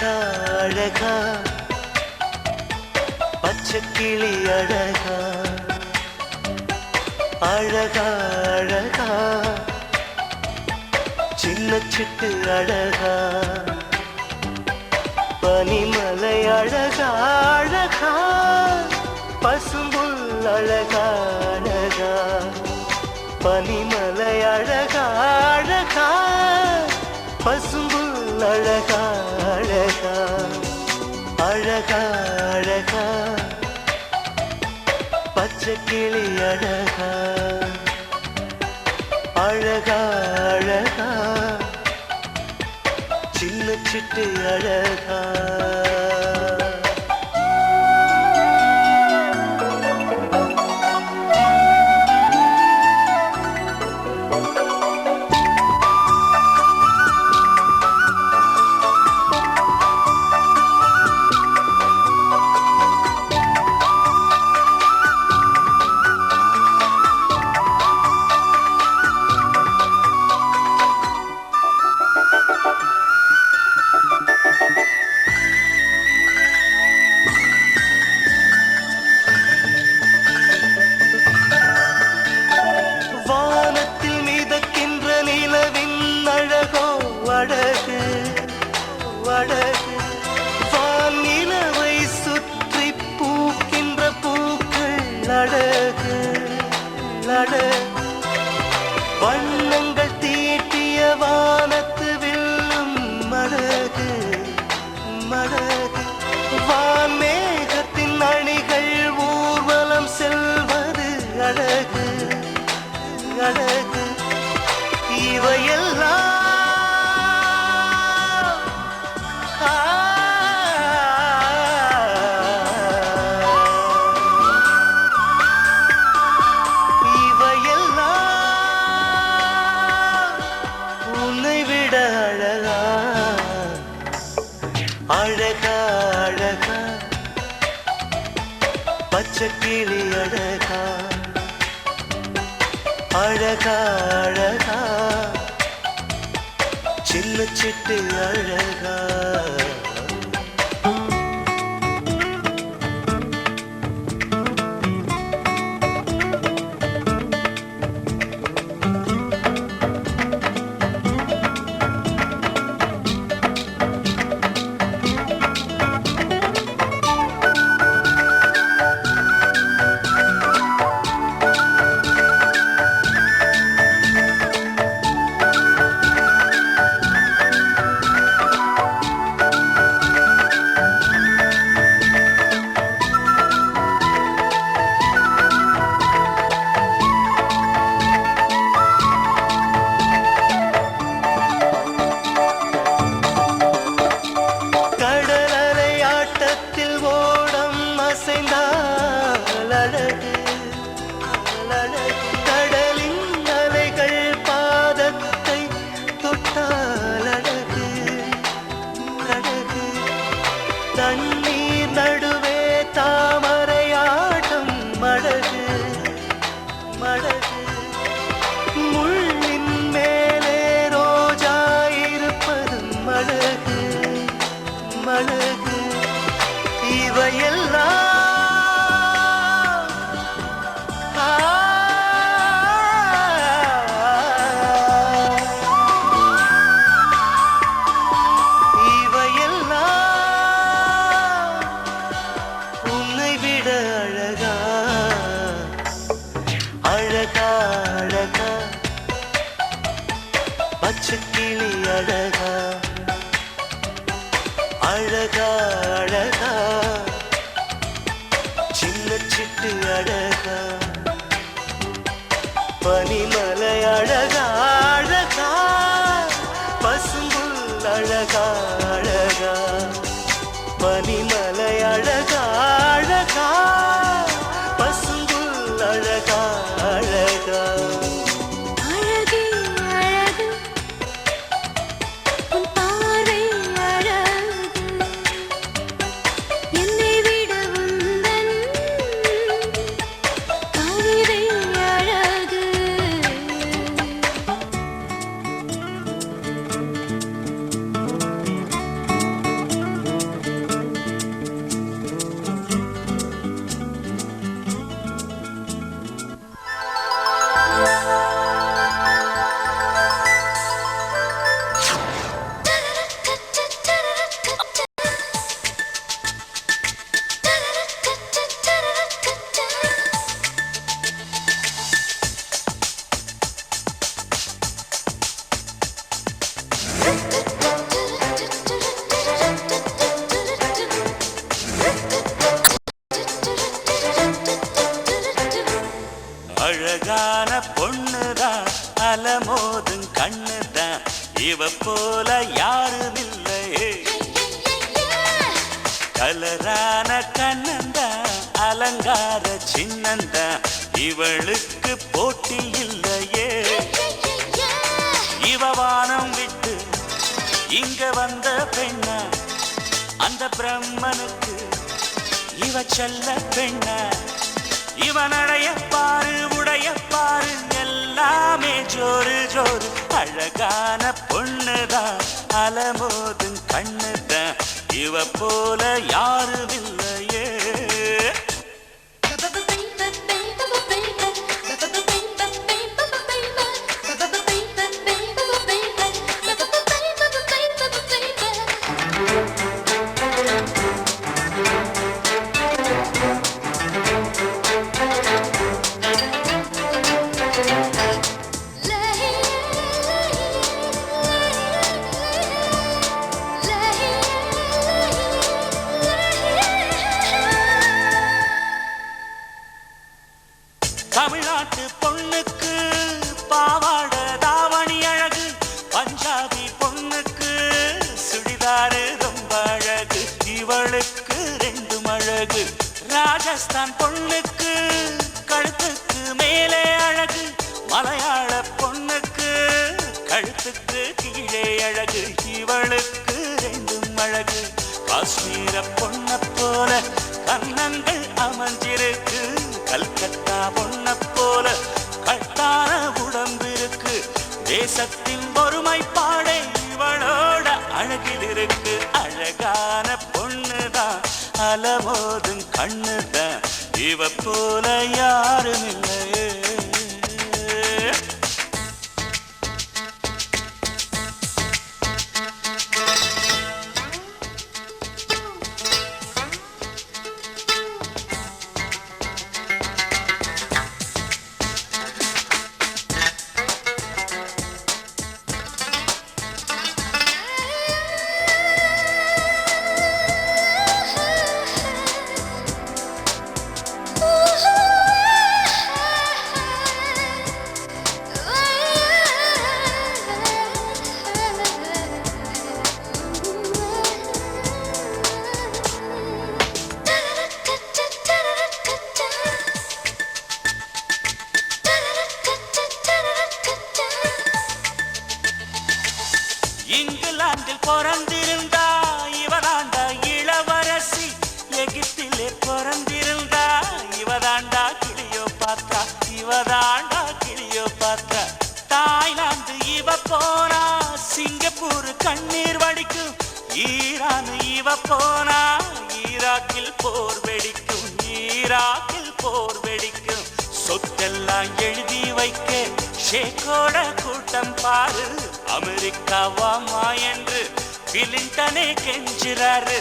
அழகா அழகா பச்சைக்கிளி அழகா அழகா அழகா சின்ன சிட்டு அழகா பனிமலை அழகா அழகா பசும்புல் அழகா அழகா பனிமலை அழகா அழகா பசும்புல் அழகா அழகா அழகா அழகா பச்சைக்கிளி அழகா அழகா அழகா சின்ன சிட்டு அழகா அழகு வானிலவை சுற்றி பூக்கின்ற பூக்கள் அழகு அழகு வண்ணங்கள் தீட்டிய வானத்து வில்லும் அழகு அழகு வான்மேகத்தின் அணிகள் ஊர்வலம் செல்வது அழகு அழகு இவையெல்லாம் அழகா அழகா பச்சைக்கிளி அழகா அழகா அழகா சின்ன சிட்டு அழகா கடலின் அலைகள் பாதத்தை தொட்டால் அழகு அழகு தண்ணீர் நடுவே தாமரையாட்டம் அழகு அழகு முள்ளின் மேலே ரோஜா இருப்பதும் அழகு அழகு இவையெல்லாம் அழகா அழகா பச்சைக்கிளி அழகா அழகா அழகா சின்ன சிட்டு அழகா பனிமலை அழகா அழகா பசும்புல் அழகா அழகா பனிமலை அழகா அழகா பசும்புல் அழகா அழகா அழகே அழகு உன் பார்வை அழகு என்னை விட உந்தன் கவிதை அழகு போல யாரும் இல்லையே. கலரான கண்ணந்தா அலங்கார சின்னந்தா இவளுக்கு போட்டி இல்லையே. இவ வானம் விட்டு இங்க வந்த பெண்ணா, அந்த பிரம்மனுக்கு இவ செல்ல பெண்ணா. இவன் அடைய பாரு உடைய பாரு எல்லாமே ஜோரு ஜோரு. அழகான பொண்ணுதான் அலமோதும் கண்ணுதான் இவ போல யாரும் இல்லையே. தமிழ்நாட்டு பொண்ணுக்கு பாவாட தாவணி அழகு, பஞ்சாபி பொண்ணுக்கு சுடிதாரு ரொம்ப அழகு. இவளுக்கு ரெண்டும் அழகு. ராஜஸ்தான் பொண்ணுக்கு கழுத்துக்கு மேலே அழகு, மலையாள பொண்ணுக்கு கழுத்துக்கு கீழே அழகு. இவளுக்கு ரெண்டும் அழகு. காஷ்மீர பொண்ண போல கன்னங்கள் அமைஞ்சிருக்கு, கல்கத்தா பொண்ண போல கட்டான உடம்பிருக்கு. தேசத்தின் ஒருமைப்பாடே இவளோட அழகில் இருக்கு. அழகான பொண்ணுதான் அலமோதும் கண்ணுதான் இவ போல யாரும் இல்லையே. இங்கிலாந்தில் பிறந்திருந்தா இவதாண்டா இளவரசி, எகிப்திலே பிறந்திருந்தா இவதாண்டா கிளியோபாத்ரா, இவதாண்டா கிளியோபாத்ரா. தாய்லாந்து இவ போனா சிங்கப்பூர் கண்ணீர் வடிக்கும், ஈரான் இவ போனா ஈராக்கில் போர் வெடிக்கும், ஈராக்கில் போர் வெடிக்கும். சொத்தெல்லாம் எழுதி வைக்க ஷேக்கோட கூட்டம் பாரு. அமெரிக்காவாமா என்று கிளின்டனே கெஞ்சுறாரு.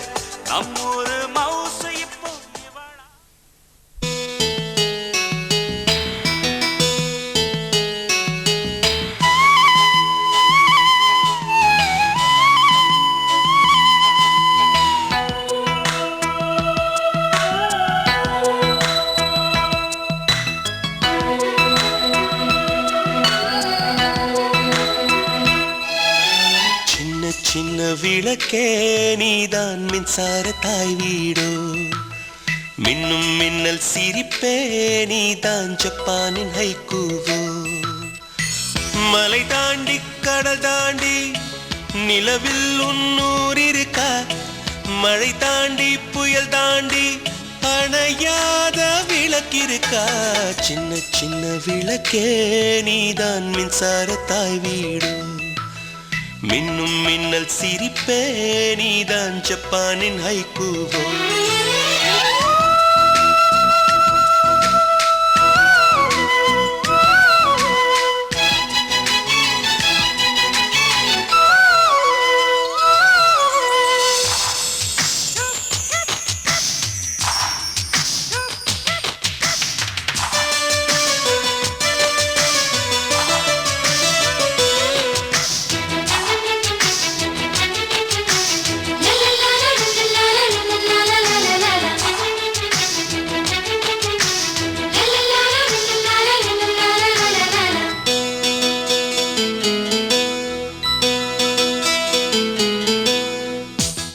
நம்மூரு மவுசு இப்போ இவளா. சின்ன விளக்கே நீதான் மின்சார தாய் வீடோ, மின்னும் மின்னல் சிரிப்பே நீதான் ஜப்பானின் ஹைக்கூவோ. மலை தாண்டி கடல் தாண்டி நிலவில் உன்னூர் இருக்கா, மழை தாண்டி புயல் தாண்டி அணையாத விளக்கிருக்கா. சின்ன சின்ன விளக்கே நீதான் மின்சார தாய் வீடோ, மின்னும் மின்னல் சிரிப்பே நீதான் ஜப்பானின் ஹைக்கூவோ.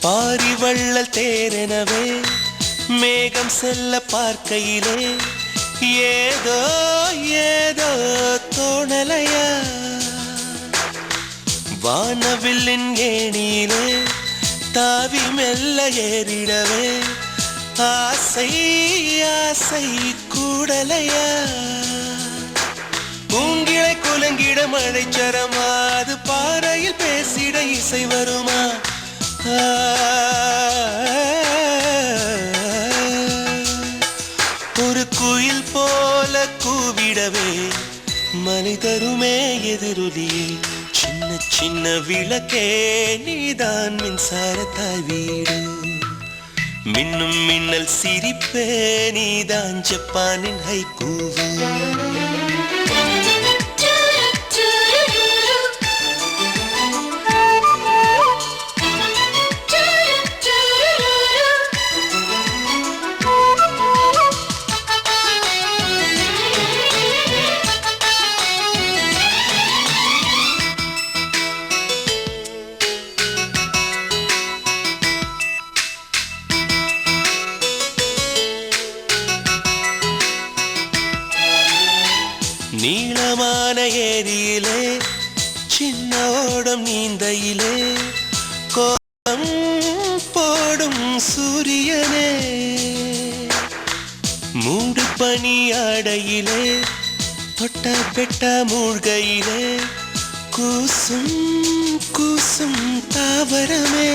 பாரி வள்ளல் தேரெனவே மேகம் செல்ல பார்க்கையிலே ஏதோ ஏதோ தோணலையா வானவில்லின் ஏணியிலே தாவி மெல்ல ஏறிடவே ஆசை ஆசை கூடலையா பூங்கிளை குலங்கிட மழைச்சரமா அது பாறையில் பேசிட இசை வருமா ஒரு குயில் போல கூவிடவே மனிதருமே எதிரொலியே சின்ன சின்ன விளக்கே நீதான் மின்சாரத்தாய் வீடு மின்னும் மின்னல் சிரிப்பே நீதான் ஜப்பானின் ஹைக்கூவு நீளமான ஏரியிலே சின்ன ஓடம் நீந்தையிலே கோலம் போடும் சூரியனே மூடு பனியாடையிலே தொட்ட பெட்ட மூழ்கையிலே கூசும் கூசும் தாவரமே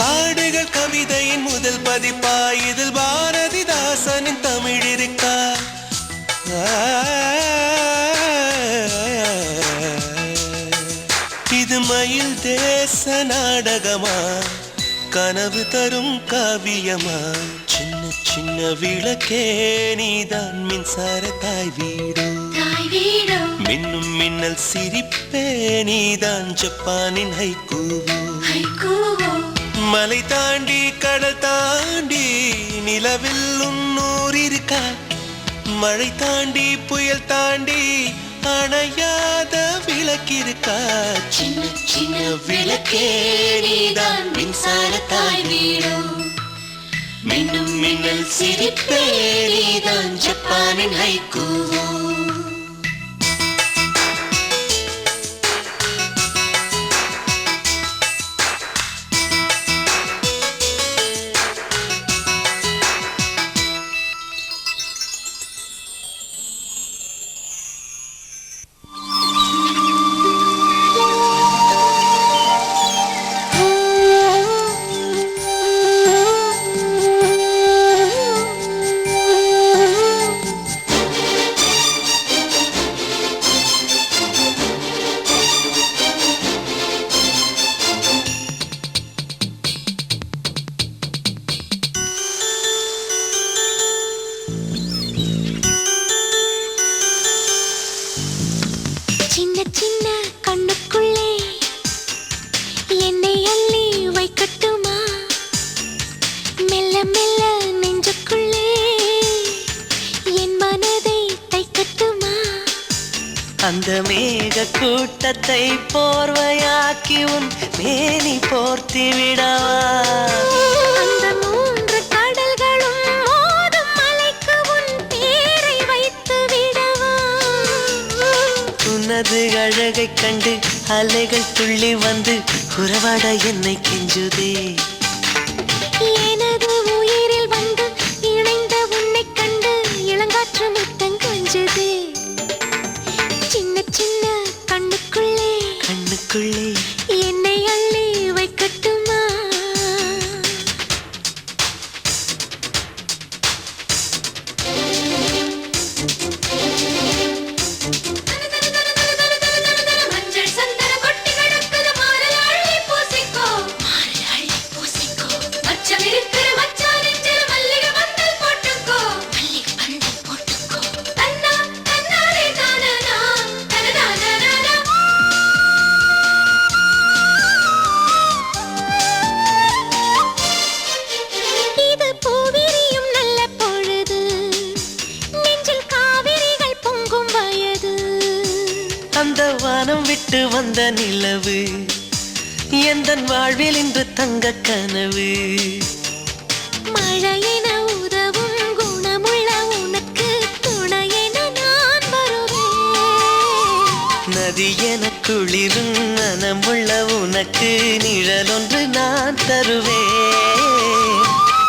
காடுகள் கவிதையின் முதல் பதிப்பா இதில் பாரதிதாசனின் தமிழ் இருக்கா இது மயில் தேச நாடகமா கனவு தரும் காவியமா சின்ன சின்ன விளக்கே நீதான் மின்சாரத்தாய் வீடு மின்னும் மின்னல் சிரிப்பே நீதான் ஜப்பானின் ஹைக்கூவு மலை தாண்டி கடல் தாண்டி நிலவில் உன்னூர் இருக்கா மழை தாண்டி புயல் தாண்டி அணையாத விளக்கிருக்கா சின்ன சின்ன விளக்கே நீதான் மின்சாரத்தாய் வீடு மின்னும் மின்னல் சிரிப்பே நீதான் ஜப்பானின் ஹைக்கூவு சின்ன சின்ன கண்ணுக்குள்ளே என்னை அள்ளி வைக்கட்டுமா மெல்ல மெல்ல நெஞ்சுக்குள்ளே என் மனதை தைக்கட்டுமா அந்த மேக கூட்டத்தை போர்வையாக்கி உன் மேனி போர்த்தி விடவா அந்த மூன்று கடல்களும் மோதும் மலைக்கு உன் பேரை வைத்து விடவா உனது அழகைக் கண்டு அலைகள் துள்ளி வந்து உறவாட என்னை கெஞ்சுதே எனது உயிரில் வந்து இணைந்த உன்னை கண்டு இளங்காற்று முத்தம் கொஞ்சுதே சின்ன சின்ன கண்ணுக்குள்ளே கண்ணுக்குள்ளே என்னை அள்ளி வைக்கட்டுமா மஞ்சள் சந்தன கொட்டி கிடக்குது மாறல் அள்ளி பூசிக்கோ மச்சம் இருக்கிற மச்சா நெஞ்சில் மல்லிகை பந்தல் போட்டுக்கோ தன்னா தன்னாரே தானனா தனதானனா இது பூவிரியும் நல்ல பொழுது நெஞ்சில் காவிரிகள் பொங்கும் வயது அந்த வானம் விட்டு வந்த நிலவு எந்தன் வாழ்வில் இன்று தங்க கனவு மழையென உதவும் குணமுள்ள உனக்கு துணையென நான் வருவேன். நதி என குளிரும் மனமுள்ள உனக்கு நிழல் ஒன்று நான் தருவேன்.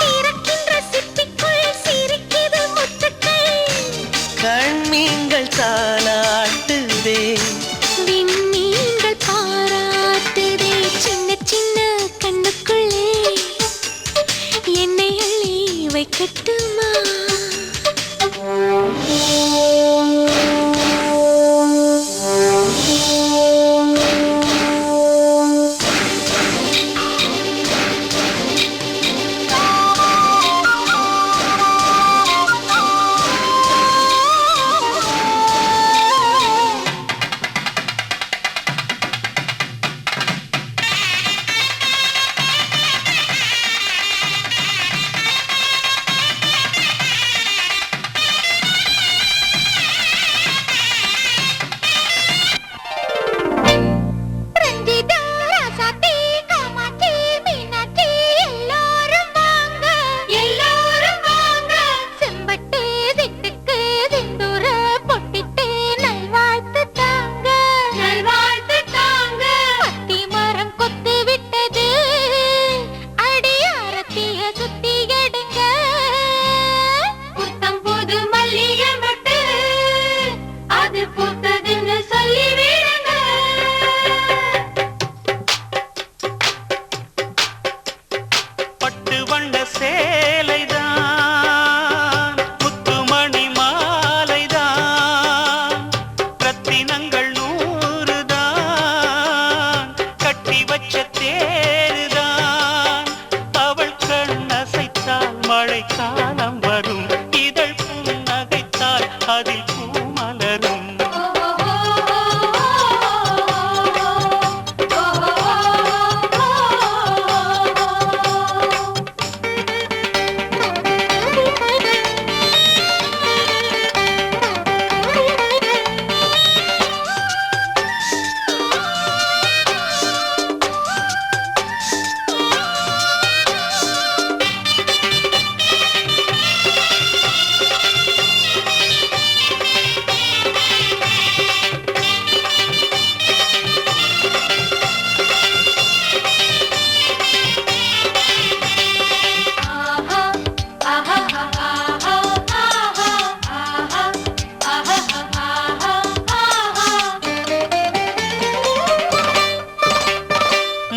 திறக்கின்ற சிப்பிக்குள் சிரிக்குது முத்துக்கள். கண்மீன்கள் தாலாட்டுதே விண்மீன்கள் பாராட்டுதே. சின்ன சின்ன கண்ணுக்குள்ளே என்னை அள்ளி வைக்கட்டுமா? காலம் வரும் இதழ் புன்னகைத்தால் அதில் பூமலரும்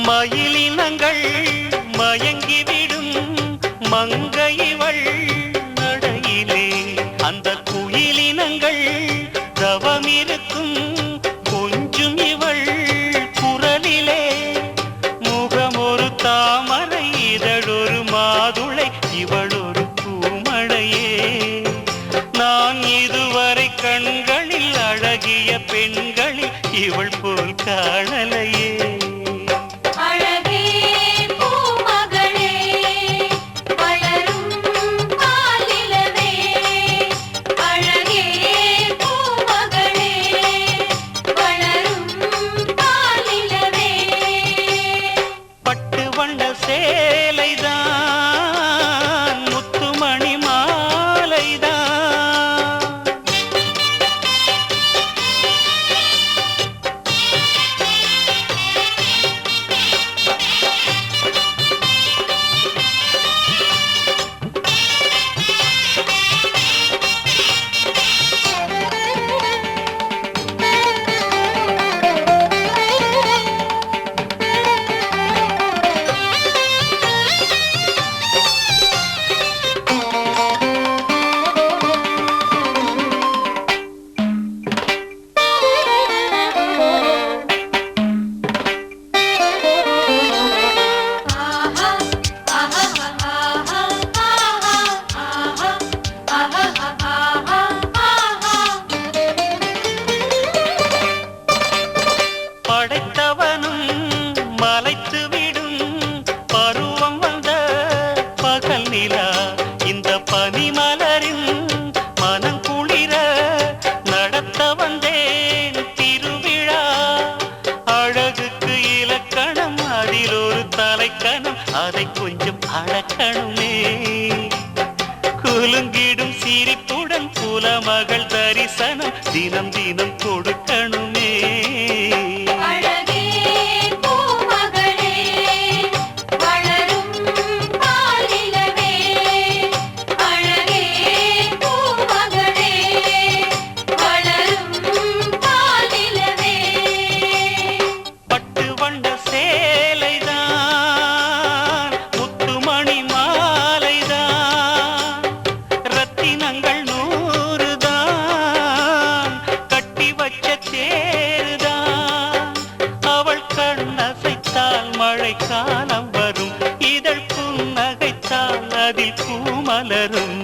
மயிலினங்கள் மயங்கிவிடும் மங்கையிவள் நடையிலே அந்த குயிலினங்கள் தவமிருக்கும் கொஞ்சும் இவள் குரலிலே முகம் ஒரு தாமரை இதழொரு மாதுளை இவள் ஒரு பூமழையே நான் இதுவரை கண்களில் அழகிய பெண்களில் இவள் போல் காணலையே சேலைதான் முத்துமணி மாலைதான் அதை கொஞ்சம் அடக்கணுமே. குலுங்கிடும் சிரிப்புடன் குலமகள் தரிசனம் தினம் தினம் கொடுக்கணுமே. அழகே பூமகளே வளரும் பாலிலவே அழகே பூமகளே வளரும் பாலிலவே பட்டு வண்ட சேலைதான் முத்துமணி மாலைதான் ரத்தினங்கள் 100 தான் கட்டி வச்ச தேருதான். அவள் கண்ணசைத்தால் மழை காலம் வரும், இதழ் புன்னகைத்தால் அதில் பூமலரும்.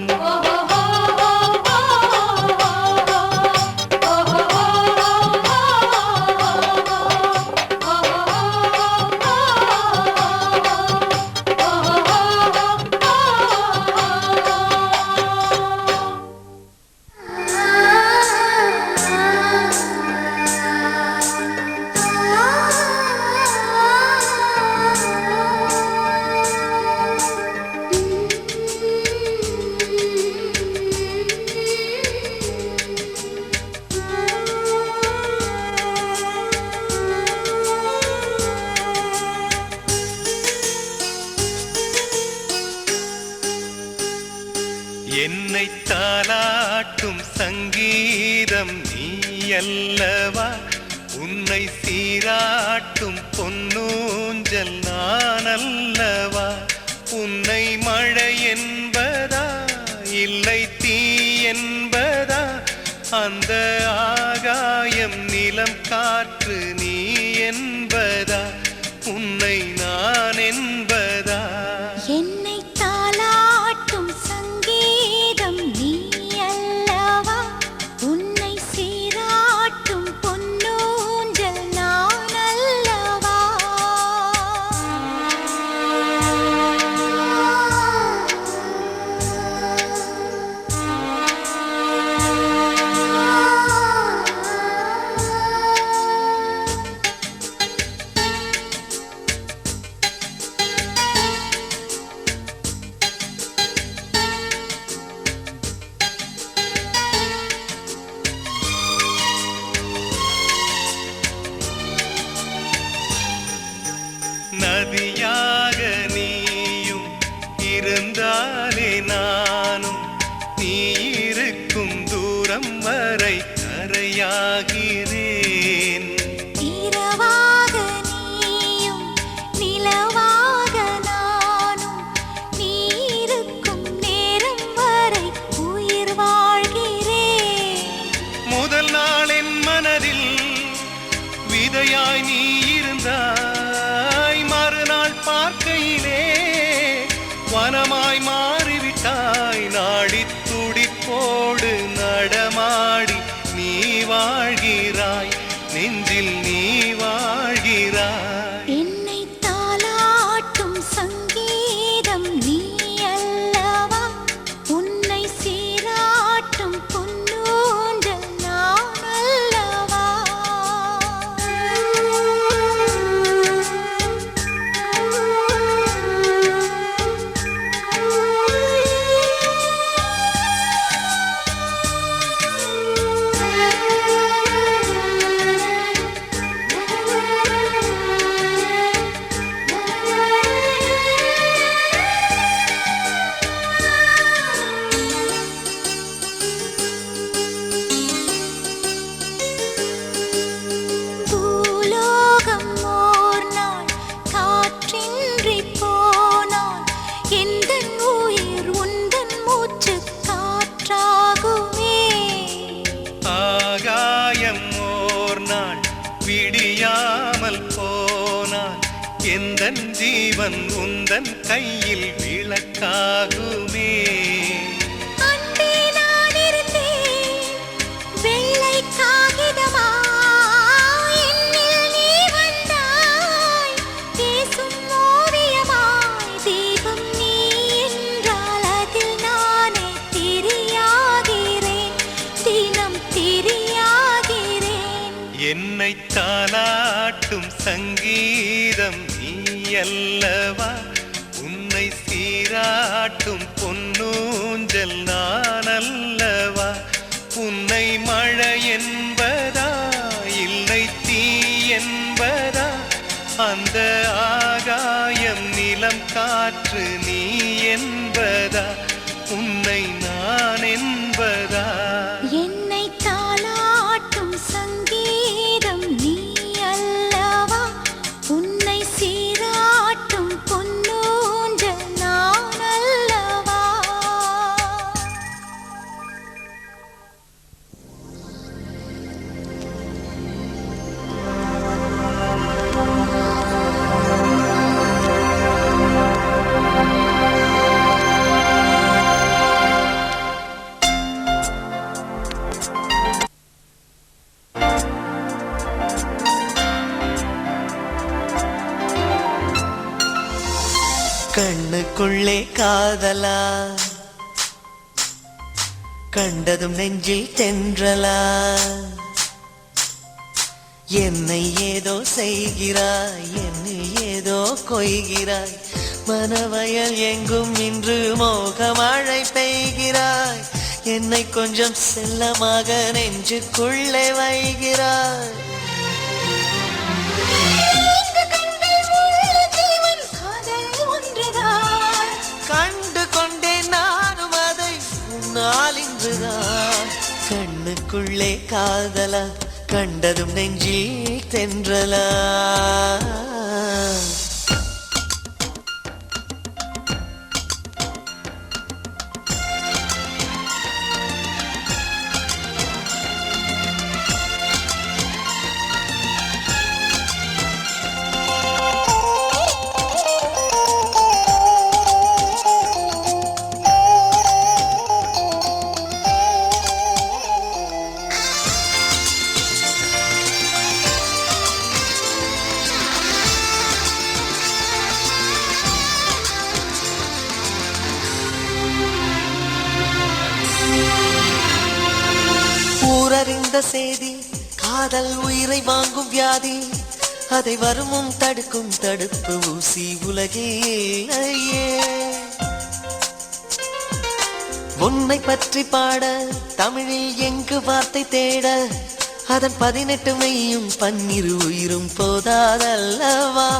என்னை தாலாட்டும் சங்கீதம் நீ அல்லவா, உன்னை சீராட்டும் பொன்னூஞ்சல் நான் அல்லவா. உன்னை மழை என்பதா இல்லை தீ என்பதா, அந்த ஆகாயம் நிலம் காற்று நீ என்பதா, உன்னை நான் என்பதா. என்னை தாலாட்டும் சங்கீதம் நீ அல்லவா, உன்னை சீராட்டும் பொன்னூஞ்சல் நான் அல்லவா. நதியாக நீயும் இருந்தாலே நானும், நீ இருக்கும் தூரம் வரை கரையாகிறேன். இரவாக நீயும் நிலவாக நானும், நீ இருக்கும் நேரம் வரை உயிர் வாழ்கிறேன். முதல் நாள் என் மனதில் விதையாய் நீ இருந்தாய், மறுநாள் பார்க்கையிலே வனமாய் மாறிவிட்டாய். நாடி துடிப்போடு நடமாடி நீ வாழ்கிறாய், நெஞ்சில் நீ வாழ்கிறாய். என்னை தாலாட்டும் சங்கீதம் நீ அல்லவா, உன்னை சீராட்டும் பொன்னூஞ்சல் நான் அல்லவா. பூலோகம் ஓர் நாள் காற்றின்றி போனால், எந்தன் உயிர் உந்தன் மூச்சு காற்றாகுமே. ஆகாயம் ஓர் நாள் விடியாமல் போனான், எந்தன் ஜீவன் உந்தன் கையில் விளக்காகுமே. அன்பே நான் இருந்தேன் வெள்ளை காகிதமாய், என்னில் நீ வந்தாய் பேசும் ஓவியமாய். தீபம் நீ என்றால் அதில் நானே திரியாகிறேன், தினம் திரியாகிறேன். என்னை தாலாட்டும் சங்கீதம் நீ அல்லவா, நீராட்டும் பொன்னூஞ்சல் நான் அல்லவா உன்னை மழை என்பதா இல்லை தீ என்பதா அந்த ஆகாயம் நிலம் காற்று நீ என்பதா உன்னை நான் என்பதா என்னை தாலாட்டும் சங்கீதம் நீ அல்லவா உன்னை சீராட்டும் பொன்னூஞ்சல் நான் அல்லவா கண்ணுக்குள்ளே காதலா கண்டதும் நெஞ்சில் தென்றலா என்னை ஏதோ செய்கிறாய் என்னை ஏதோ கொய்கிறாய் மனவயல் எங்கும் இன்று மோகமழை பெய்கிறாய் என்னை கொஞ்சம் செல்லமாக நெஞ்சுக்குள்ளே வைகிறாய் கண்டு கொண்டேன் நானும் அதை உன்னால் இன்றுதான் கண்ணுக்குள்ளே காதலா கண்டதும் நெஞ்சில் தென்றலா ஊரறிந்த செய்தி காதல் உயிரை வாங்கும் வியாதி அதை வருமும் தடுக்கும் தடுப்பு ஊசி உலகிலேயே உன்னை பற்றி பாட தமிழில் எங்கு வார்த்தை தேட அதன் 18 மெய்யும் 12 உயிரும் போதாதல்லவா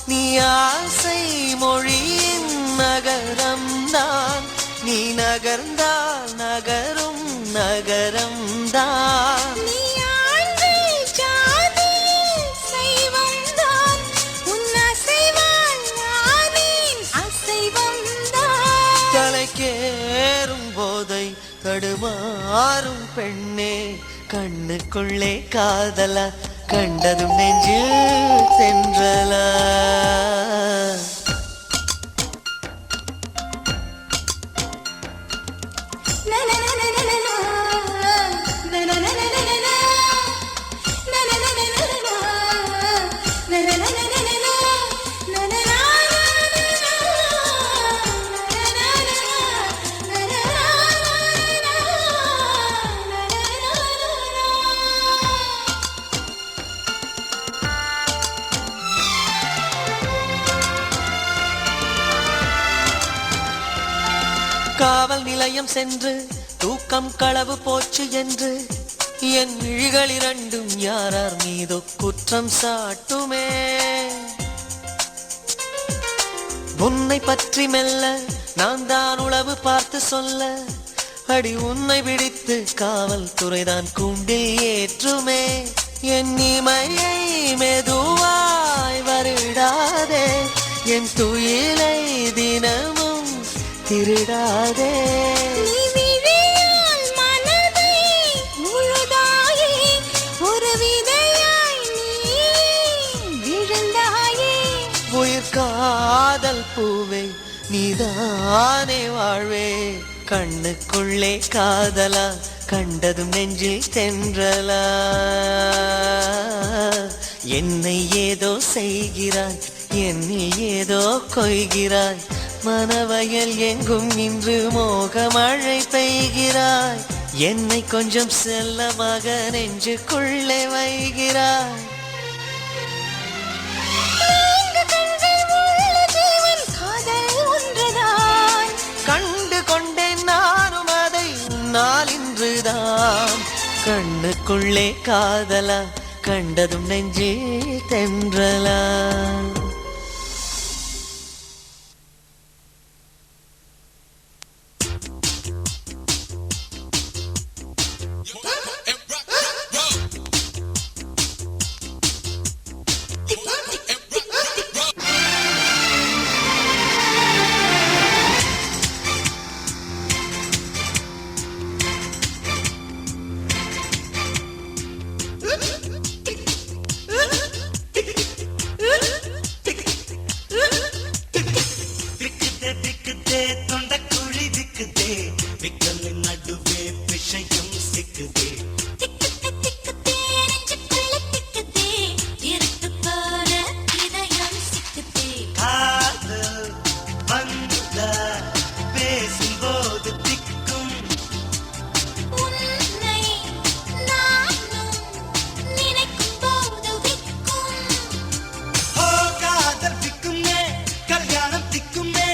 நீ ஆசை மொழியின் நகரம் தான் நீ நகர்ந்தால் நகரும் நகரம் தான் நீ ஆண்கள் ஜாதியில் சைவம் தான் உன் அசைவால் நானின் அசைவம் தான் தலைக்கேறும் போதை தடுமாறும் பெண்ணே கண்ணுக்குள்ளே காதலா கண்டதும் நெஞ்சில் தென்றலா காவல் நிலையம் சென்று தூக்கம் களவு போச்சு என்று என் விழிகள் இரண்டும் யாரார் மீதோ குற்றம் சாட்டுமே உன்னை பற்றி மெல்ல நான் தான் உளவு பார்த்து சொல்ல அடி உன்னை பிடித்து காவல்துறைதான் கூண்டில் ஏற்றுமே என் இமையை மெதுவாய் வருடாதே என் துயிலை தினமும் திருடாதே நீ விழியால் மனதை முழுதாயே ஒரு விதையாய் நீ விழுந்தாயே உயிர் காதல் பூவே நீதானே வாழ்வே கண்ணுக்குள்ளே காதலா கண்டதும் நெஞ்சில் தென்றலா என்னை ஏதோ செய்கிறாய் என்னில் ஏதோ கொய்கிறாய் மனவயல் எங்கும் இன்று மோகமழை பெய்கிறாய் என்னை கொஞ்சம் செல்லமாக நெஞ்சுக்குள்ளே வைகிறாய் காதல் ஒன்றுதான் கண்ணுக்குள்ளே காதலா கண்டதும் நெஞ்சில் தென்றலா தொண்டக்குழி விக்குதே விக்கலின் நடுவே விஷயம் சிக்குதே காதல் வந்த பேசும்போது திக்கும் ஓ காதல் திக்குமே கல்யாணம் திக்குமே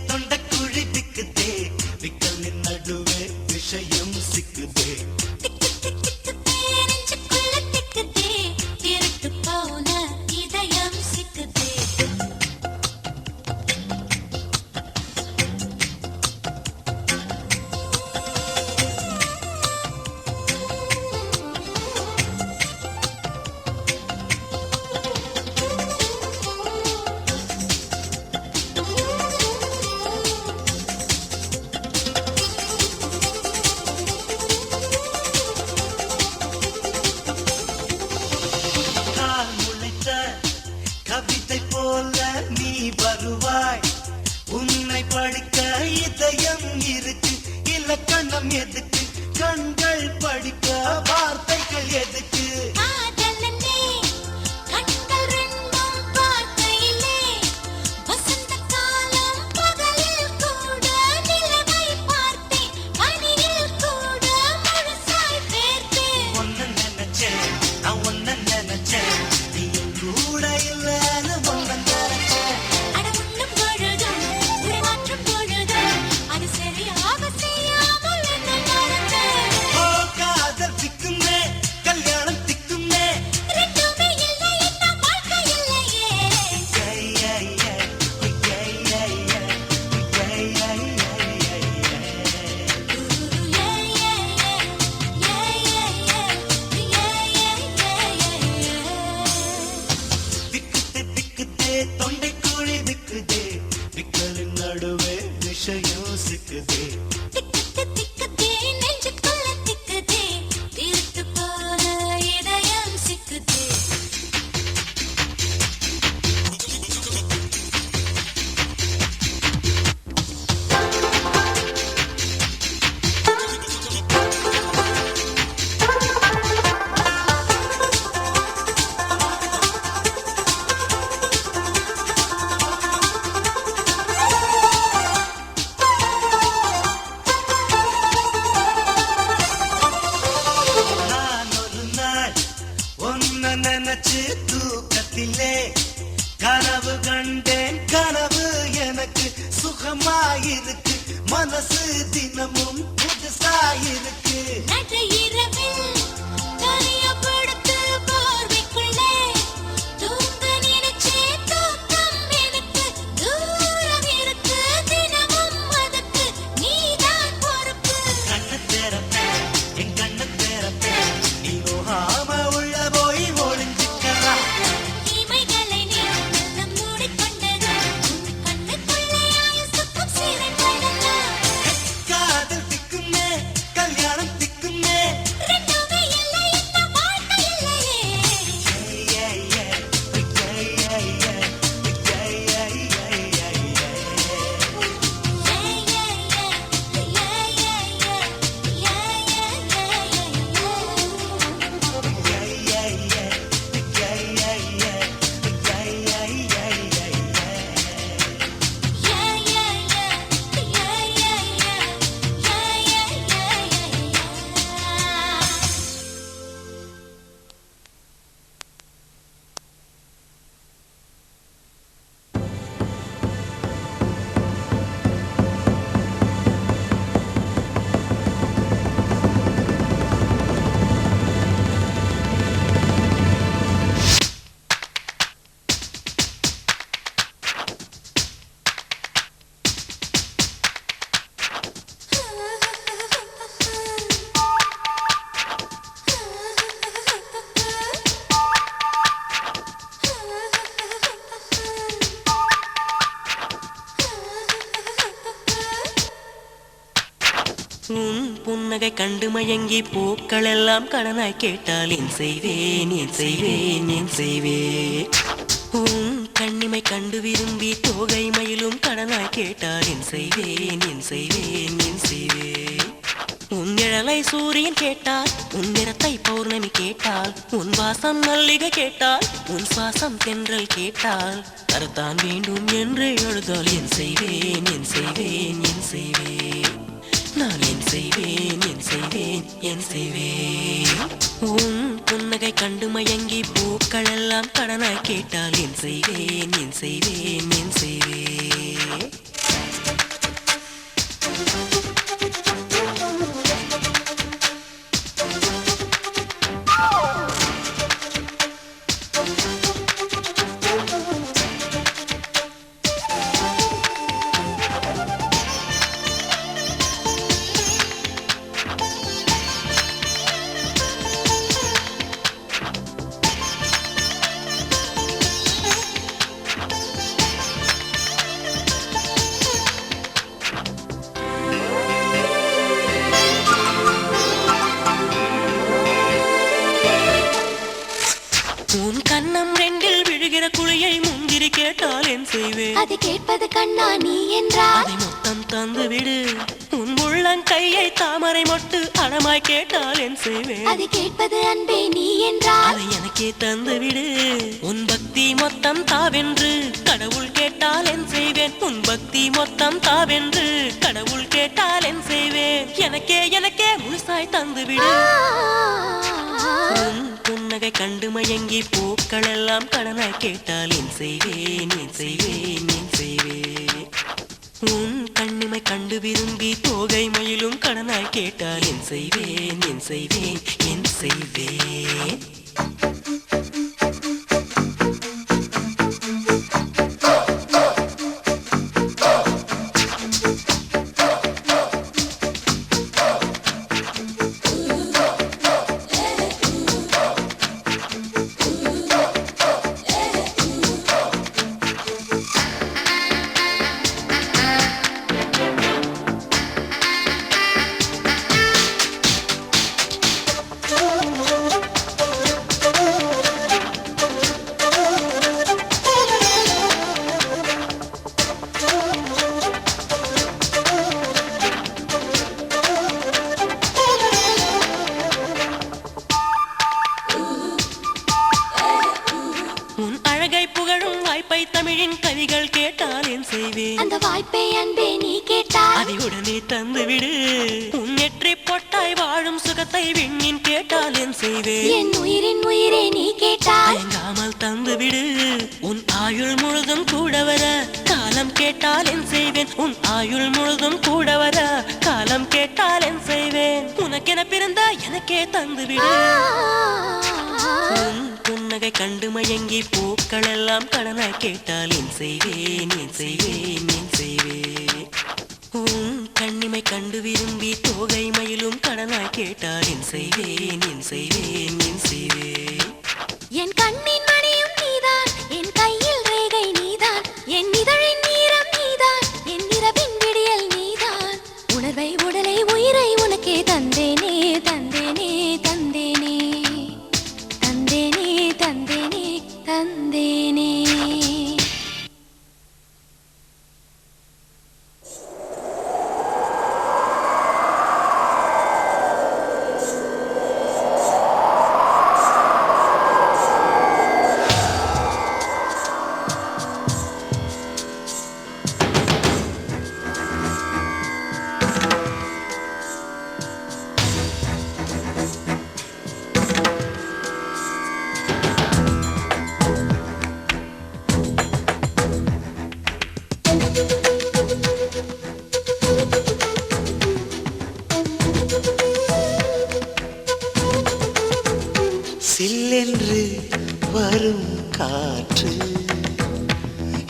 தொண்டக்குழி விக்குதே விக்கலின் நடுவே விஷயம் சிக்குதே கால் முளைத்த கவிதை போல நீ வருவாய் உன்னை படிக்க இதயம் இருக்கு இலக்கணம் எதுக்கு கண்கள் படிக்க வார்த்தைகள் எதுக்கு ஒன்ன நினைச்சேன் நான் ஒன்ன நினைச்சேன் நீ என் கூட இல்லைன்னு ஒன்ன நினைச்சேன் ஓ காதல் திக்குமே கல்யாணம் திக்குமே விக்குதே தொண்டைக்குழி விக்குதே விக்கலின் நடுவே விஷயம் சிக்குதே நான் ஒரு நாள் ஒன்ன நினைச்சு தூக்கத்திலே கனவு கண்டேன் கனவு எனக்கு சுகமாயிருக்கு மனசு தினமும் புதுசாயிருக்கு கண்ண தேரப்பேன் என் கண்ண தேரப்பேன் நீ நோகாம உள்ள போய் ஒளிஞ்சிக்கலாம் காதல் திக்குமே கல்யாணம் திக்குமே ரெண்டுமே புன்னகை கண்டு மயங்கி பூக்கள் எல்லாம் கடனாய் கேட்டால் என் செய்வேன் என் செய்வேன் என் செய்வேன். உன் கண்ணிமை கண்டு விரும்பி தோகை மயிலும் கடனாய் கேட்டால் என் செய்வேன் என் செய்வேன் என் செய்வேன். உன் நிழலை சூரியன் கேட்டால், உன் நிறத்தை பௌர்ணமி கேட்டால், உன் வாசம் மல்லிகை கேட்டால், உன் சுவாசம் தென்றல் கேட்டால், தரத்தான் வேண்டும் என்று எழுதால் என் செய்வேன் என் செய்வேன் என் செய்வேன். நான் என் செய்வேன் என் செய்வேன் என் செய்வேன். உன் புன்னகை கண்டு மயங்கி பூக்கள் எல்லாம் கடனாய் கேட்டால் என் செய்வேன் என் செய்வேன் என் செய்வேன். உன் கண்ணம் ரெண்டில் விழுகிற குழியை முந்திரி கேட்டால் என் செய்வேன். அது கேட்பது கண்ணா நீ என்றால் அதை மொத்தம் தந்து விடு. உன் உள்ளங்கையை தாமரை மொட்டு அடமாய் கேட்டால் என் செய்வேன். அது கேட்பது அன்பே நீ என்றால் அதை எனக்கே தந்து விடு. உன் பக்தி மொத்தம் தாவென்று கடவுள் கேட்டால் என் செய்வேன். உன் பக்தி மொத்தம் தாவென்று கடவுள் கேட்டால் என் செய்வேன். எனக்கே எனக்கே முழுசாய் தந்து விடு. உன் புன்னகை கண்டு மயங்கி பூக்கள் எல்லாம் கடனாய் கேட்டால் என் செய்வேன் என் செய்வேன் என் செய்வேன். உன் கண்ணிமை கண்டு விரும்பி தோகை மயிலும் கடனாய் கேட்டால் என் செய்வேன் என் செய்வேன் என் செய்வேன். உன் அழகை புகழும் வாய்ப்பை தமிழின் கவிகள் கேட்டால் என் செய்வேன். அந்த வாய்ப்பை அன்பே நீ கேட்டால் அதை உடனே தந்து விடு. உன் நெற்றி பொட்டாய் வாழும் சுகத்தை விண்ணின் கேட்டால் என் செய்வேன். என் உயிரின் உயிரே நீ கேட்டால் தயங்காமல் தந்து விடு. உன் ஆயுள் முழுதும் கூட வர காலம் கேட்டால் என் செய்வேன். உன் ஆயுள் முழுதும் கூட வர காலம் கேட்டால் என் செய்வேன். உனக்கென பிறந்த எனக்கே தந்து விடு. உன் புன்னகை கண்டு மயங்கி பூக்கள் எல்லாம் கடனாய் கேட்டால் என் செய்வேன் என் செய்வேன் என் செய்வேன். உன் கண்ணிமை கண்டு விரும்பி தோகை மயிலும் கடனாய் கேட்டால் என் செய்வேன் என் செய்வேன் என் செய்வேன். என் கண்ணின் மணியும் நீதான், என் கையில் ரேகை நீதான், என் இதழின் நீரம் நீதான், என் இரவின் விடியல் நீதான். உணர்வை உடலை உயிரை உனக்கே தந்தேனே தந்தேனே தந்தேனே தந்தேனே தந்தேனே தந்தேனே. சில்லென்று வரும் காற்று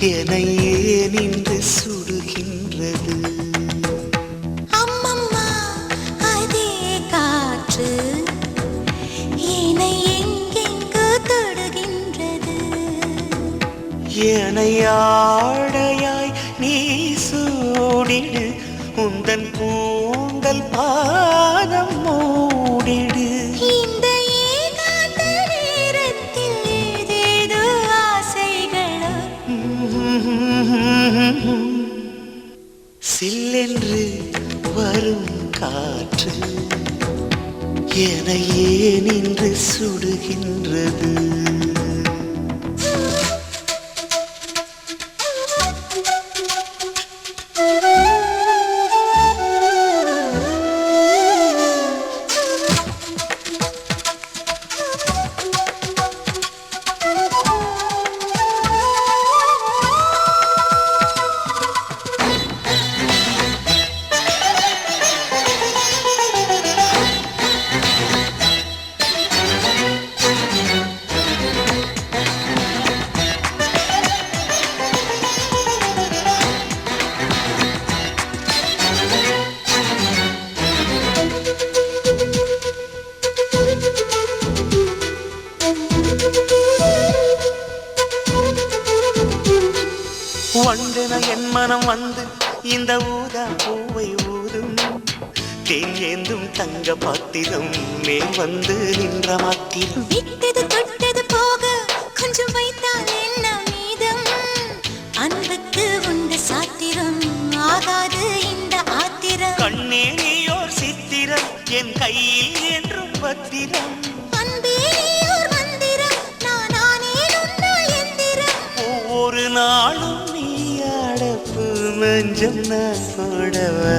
என்னை ஏன் இன்று சுடுகின்றது. அம்மம்மா அதே காற்று என்னை எங்கெங்கு தொடுகின்றது. என்னை ஆடையாய் நீ சூடிடு உந்தன் பூந்தல் பாதம் சுடுகின்றது. வந்தன என் மனம் வந்து இந்த ஊதா பூவை ஊதும், தேன் ஏந்தும் தங்க பாத்திரம் மேல் வந்து நின்ற மாத்திரம். விட்டது தொட்டது போக கொஞ்சம் வைத்தால் என்ன மீதம், அன்புக்கு உண்டு சாத்திரம் ஆகாது இந்த ஆத்திரம். கண்ணே நீயோர் சித்திரம் என் கையில் என்றும் பத்திரம், அன்பே நீயோர் மந்திரம் நானே உன்னால் எந்திரம். ஒவ்வொரு நாளும் நீ அடப்பு மஞ்சம் நான் போடவா.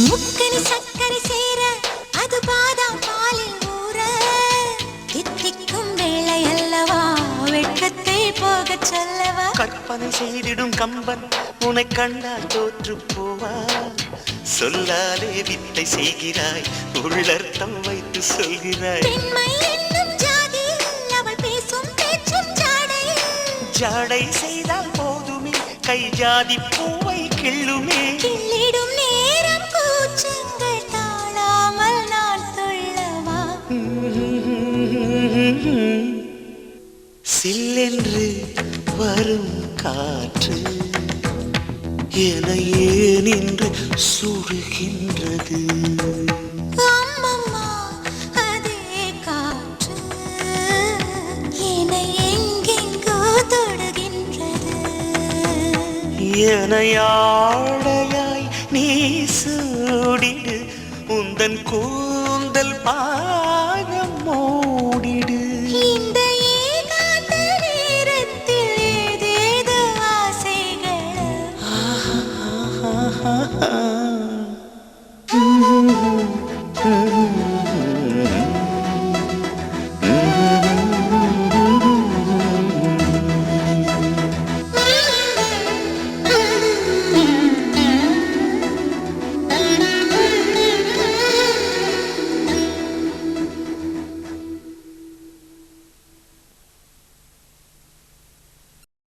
முக்கனி சக்கரை சேர அது பாதாம் பாலில் ஊற, தித்திக்கும் வேளை அல்லவா வெட்கத்தை போகச் சொல்லவா. கற்பனை செய்திடும் கம்பன் உன்னை கண்டால் தோற்று போவா. சொல்லாலே வித்தை செய்கிறாய், உள்ளர்த்தம் வைத்து சொல்கிறாய். பெண்மை என்னும் ஜாதியில் அவள் பேசும் பேச்சும் ஜாடை, ஜாடை செய்தால் போதுமே கை ஜாதி பூவை கிள்ளுமே. கிள்ளிடும் நேரம் கூச்சங்கள் தாழாமல் நான் துள்ளவா. சில்லென்று வரும் காற்று என ஏன் இன்று சுடுகின்றது. அம்மம்மா அதே காற்று என்னை எங்கெங்கோ தொடுகின்றது. எனையாடையாய் நீ சூடிடு, உந்தன் கூந்தல் பாகம் மூடிடு. இந்த ஏகாந்த நேரத்தில் ஏதேதோ ஆசைகள். ஆஹா